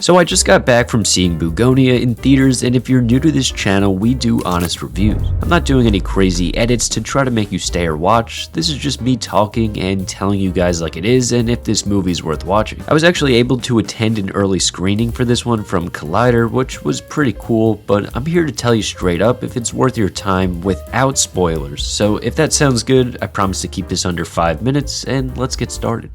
So I just got back from seeing Bugonia in theaters, and if you're new to this channel, we do honest reviews. I'm not doing any crazy edits to try to make you stay or watch. This is just me talking and telling you guys like it is and if this movie's worth watching. I was actually able to attend an early screening for this one from Collider, which was pretty cool, but I'm here to tell you straight up if it's worth your time without spoilers. So if that sounds good, I promise to keep this under 5 minutes, and let's get started.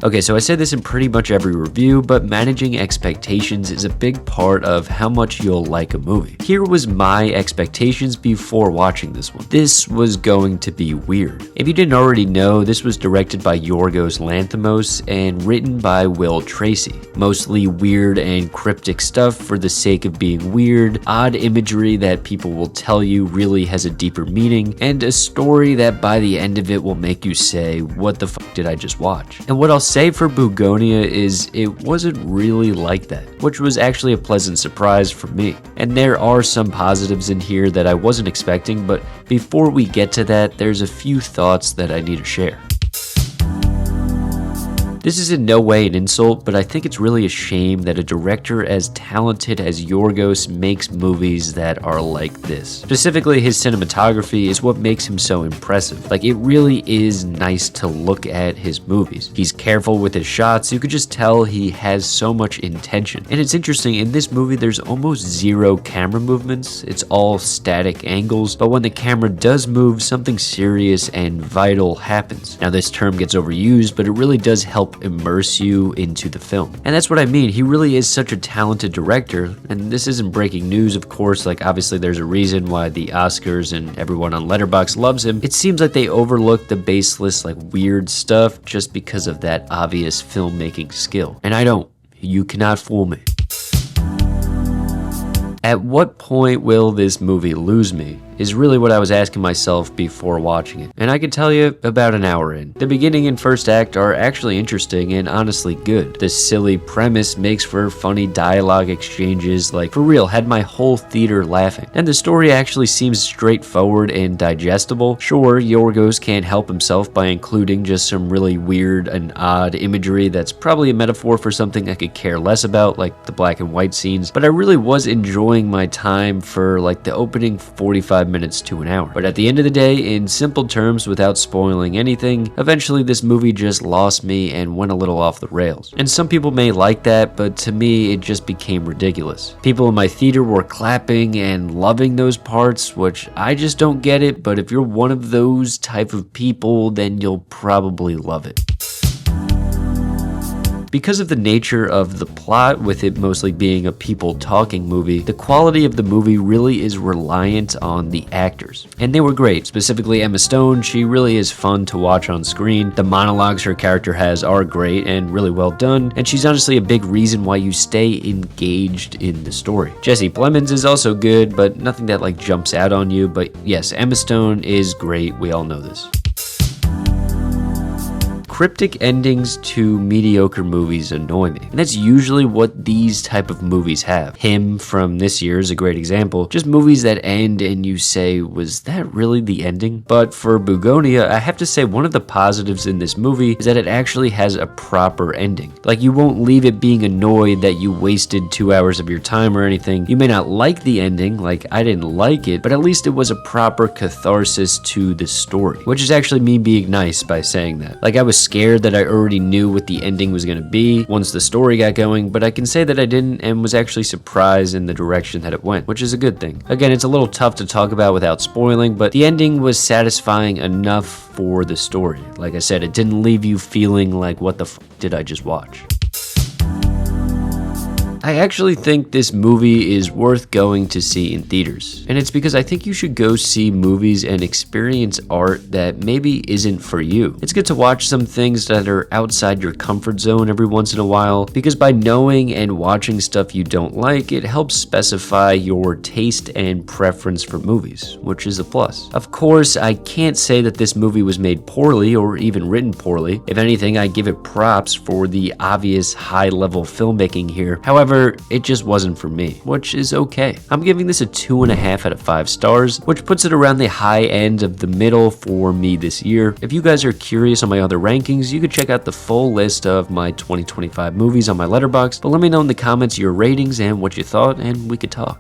Okay, so I say this in pretty much every review, but managing expectations is a big part of how much you'll like a movie. Here was my expectations before watching this one. This was going to be weird. If you didn't already know, this was directed by Yorgos Lanthimos and written by Will Tracy. Mostly weird and cryptic stuff for the sake of being weird, odd imagery that people will tell you really has a deeper meaning, and a story that by the end of it will make you say, what the fuck did I just watch? And what I'll say for Bugonia is it wasn't really like that, which was actually a pleasant surprise for me. And there are some positives in here that I wasn't expecting, but before we get to that, there's a few thoughts that I need to share. This is in no way an insult, but I think it's really a shame that a director as talented as Yorgos makes movies that are like this. Specifically, his cinematography is what makes him so impressive. Like, it really is nice to look at his movies. He's careful with his shots, you could just tell he has so much intention. And it's interesting, in this movie there's almost zero camera movements, it's all static angles, but when the camera does move, something serious and vital happens. Now this term gets overused, but it really does help immerse you into the film. And that's what I mean, he really is such a talented director, and this isn't breaking news, of course, like obviously there's a reason why the Oscars and everyone on Letterboxd loves him. It seems like they overlook the baseless, like weird stuff just because of that obvious filmmaking skill. And I don't. You cannot fool me. At what point will this movie lose me? Is really what I was asking myself before watching it. And I can tell you, about an hour in. The beginning and first act are actually interesting and honestly good. The silly premise makes for funny dialogue exchanges, like for real, had my whole theater laughing. And the story actually seems straightforward and digestible. Sure, Yorgos can't help himself by including just some really weird and odd imagery that's probably a metaphor for something I could care less about, like the black and white scenes, but I really was enjoying my time for like the opening 45 minutes to an hour. But at the end of the day, in simple terms, without spoiling anything, eventually this movie just lost me and went a little off the rails. And some people may like that, but to me it just became ridiculous. People in my theater were clapping and loving those parts, which I just don't get it, but if you're one of those type of people, then you'll probably love it. Because of the nature of the plot, with it mostly being a people talking movie, the quality of the movie really is reliant on the actors. And they were great, specifically Emma Stone. She really is fun to watch on screen. The monologues her character has are great and really well done, and she's honestly a big reason why you stay engaged in the story. Jesse Plemons is also good, but nothing that like jumps out on you, but yes, Emma Stone is great, we all know this. Cryptic endings to mediocre movies annoy me, and that's usually what these type of movies have. Him from this year is a great example. Just movies that end and you say, was that really the ending? But for Bugonia, I have to say one of the positives in this movie is that it actually has a proper ending. Like, you won't leave it being annoyed that you wasted 2 hours of your time or anything. You may not like the ending, like I didn't like it, but at least it was a proper catharsis to the story, which is actually me being nice by saying that. Like, I was scared that I already knew what the ending was going to be once the story got going, but I can say that I didn't and was actually surprised in the direction that it went, which is a good thing. Again, it's a little tough to talk about without spoiling, but the ending was satisfying enough for the story. Like I said, it didn't leave you feeling like, what the f did I just watch? I actually think this movie is worth going to see in theaters, and it's because I think you should go see movies and experience art that maybe isn't for you. It's good to watch some things that are outside your comfort zone every once in a while, because by knowing and watching stuff you don't like, it helps specify your taste and preference for movies, which is a plus. Of course, I can't say that this movie was made poorly or even written poorly. If anything, I give it props for the obvious high-level filmmaking here. However, However, it just wasn't for me, which is okay. I'm giving this a 2.5 out of 5 stars, which puts it around the high end of the middle for me this year. If you guys are curious on my other rankings, you could check out the full list of my 2025 movies on my Letterboxd, but let me know in the comments your ratings and what you thought, and we could talk.